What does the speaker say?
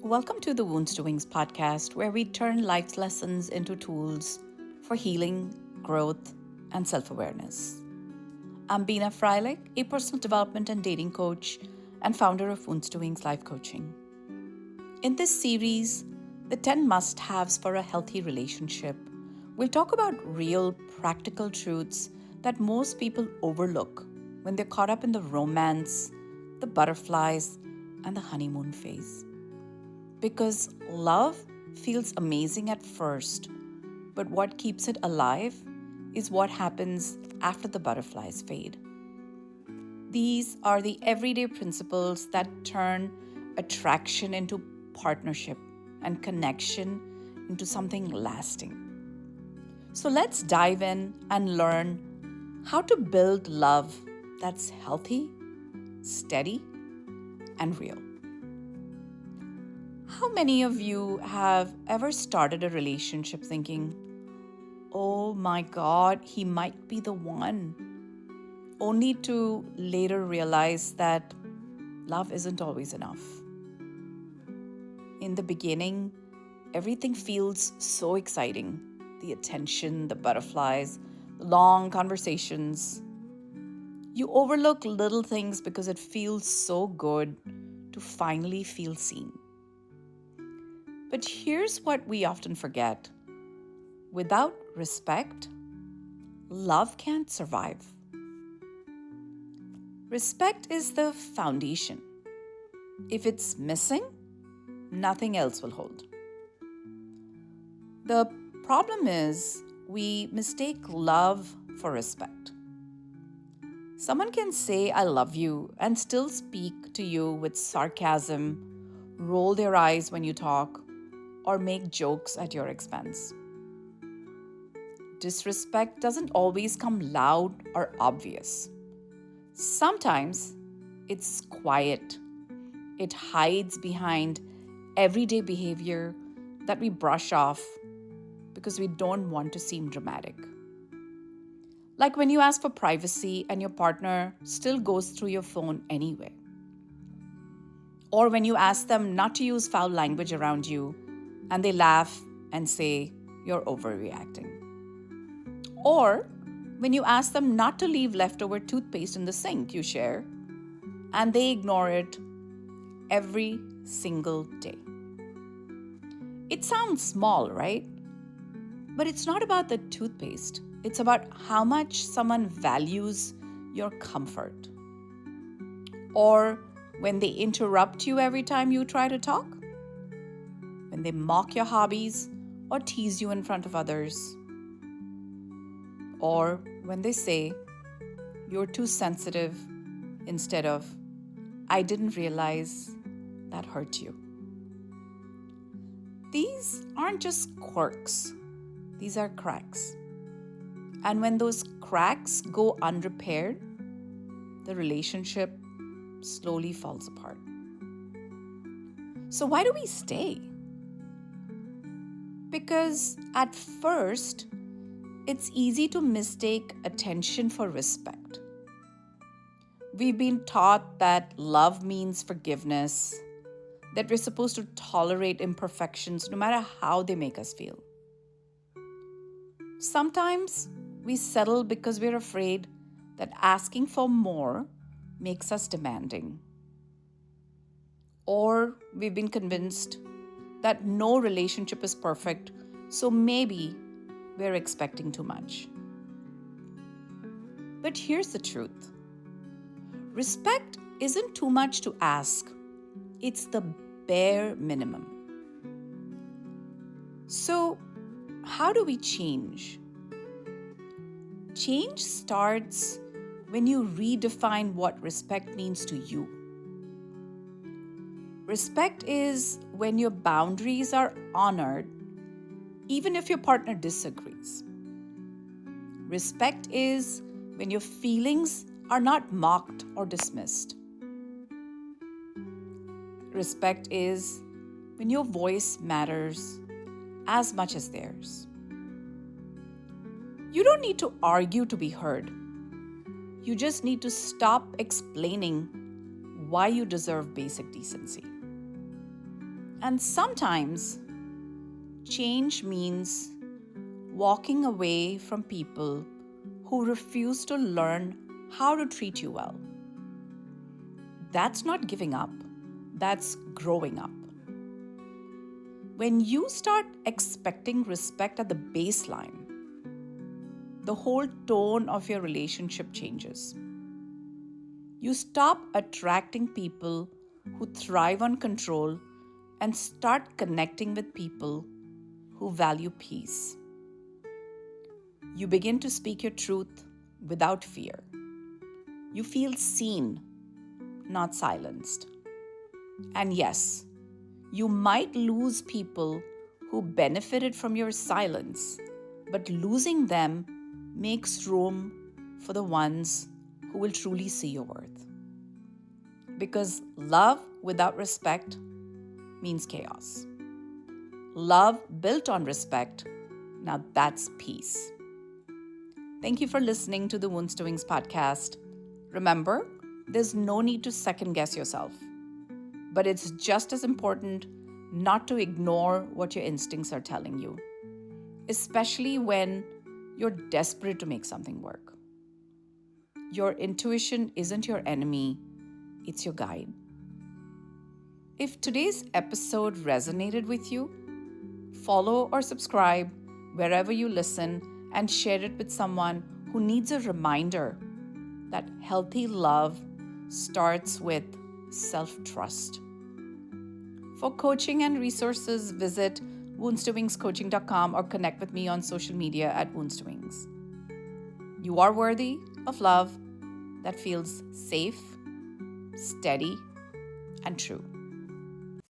Welcome to the Wounds to Wings podcast, where we turn life's lessons into tools for healing, growth, and self awareness. I'm Bina Freilich, a personal development and dating coach and founder of Wounds to Wings Life Coaching. In this series, the 10 must haves for a healthy relationship, we'll talk about real, practical truths that most people overlook when they're caught up in the romance, the butterflies, and the honeymoon phase. Because love feels amazing at first, but what keeps it alive is what happens after the butterflies fade. These are the everyday principles that turn attraction into partnership and connection into something lasting. So let's dive in and learn how to build love that's healthy, steady, and real. How many of you have ever started a relationship thinking, oh my God, he might be the one, only to later realize that love isn't always enough? In the beginning, everything feels so exciting. The attention, the butterflies, the long conversations. You overlook little things because it feels so good to finally feel seen. But here's what we often forget. Without respect, love can't survive. Respect is the foundation. If it's missing, nothing else will hold. The problem is we mistake love for respect. Someone can say, I love you, and still speak to you with sarcasm, roll their eyes when you talk, or make jokes at your expense. Disrespect doesn't always come loud or obvious. Sometimes it's quiet. It hides behind everyday behavior that we brush off because we don't want to seem dramatic. Like when you ask for privacy and your partner still goes through your phone anyway. Or when you ask them not to use foul language around you and they laugh and say, you're overreacting. Or when you ask them not to leave leftover toothpaste in the sink you share, and they ignore it every single day. It sounds small, right? But it's not about the toothpaste. It's about how much someone values your comfort. Or when they interrupt you every time you try to talk. When they mock your hobbies or tease you in front of others. Or when they say, you're too sensitive instead of, I didn't realize that hurt you. These aren't just quirks. These are cracks. And when those cracks go unrepaired, the relationship slowly falls apart. So why do we stay? Because at first, it's easy to mistake attention for respect. We've been taught that love means forgiveness, that we're supposed to tolerate imperfections no matter how they make us feel. Sometimes we settle because we're afraid that asking for more makes us demanding. Or we've been convinced that no relationship is perfect, so maybe we're expecting too much. But here's the truth. Respect isn't too much to ask. It's the bare minimum. So, how do we change? Change starts when you redefine what respect means to you. Respect is when your boundaries are honored, even if your partner disagrees. Respect is when your feelings are not mocked or dismissed. Respect is when your voice matters as much as theirs. You don't need to argue to be heard. You just need to stop explaining why you deserve basic decency. And sometimes change means walking away from people who refuse to learn how to treat you well. That's not giving up, that's growing up. When you start expecting respect at the baseline, the whole tone of your relationship changes. You stop attracting people who thrive on control and start connecting with people who value peace. You begin to speak your truth without fear. You feel seen, not silenced. And yes, you might lose people who benefited from your silence, but losing them makes room for the ones who will truly see your worth. Because love without respect means chaos. Love built on respect, now that's peace. Thank you for listening to the Wounds to Wings podcast. Remember, there's no need to second guess yourself, but it's just as important not to ignore what your instincts are telling you, especially when you're desperate to make something work. Your intuition isn't your enemy, it's your guide. If today's episode resonated with you, follow or subscribe wherever you listen and share it with someone who needs a reminder that healthy love starts with self-trust. For coaching and resources, visit woundstowingscoaching.com or connect with me on social media at Wounds to Wings. You are worthy of love that feels safe, steady, and true.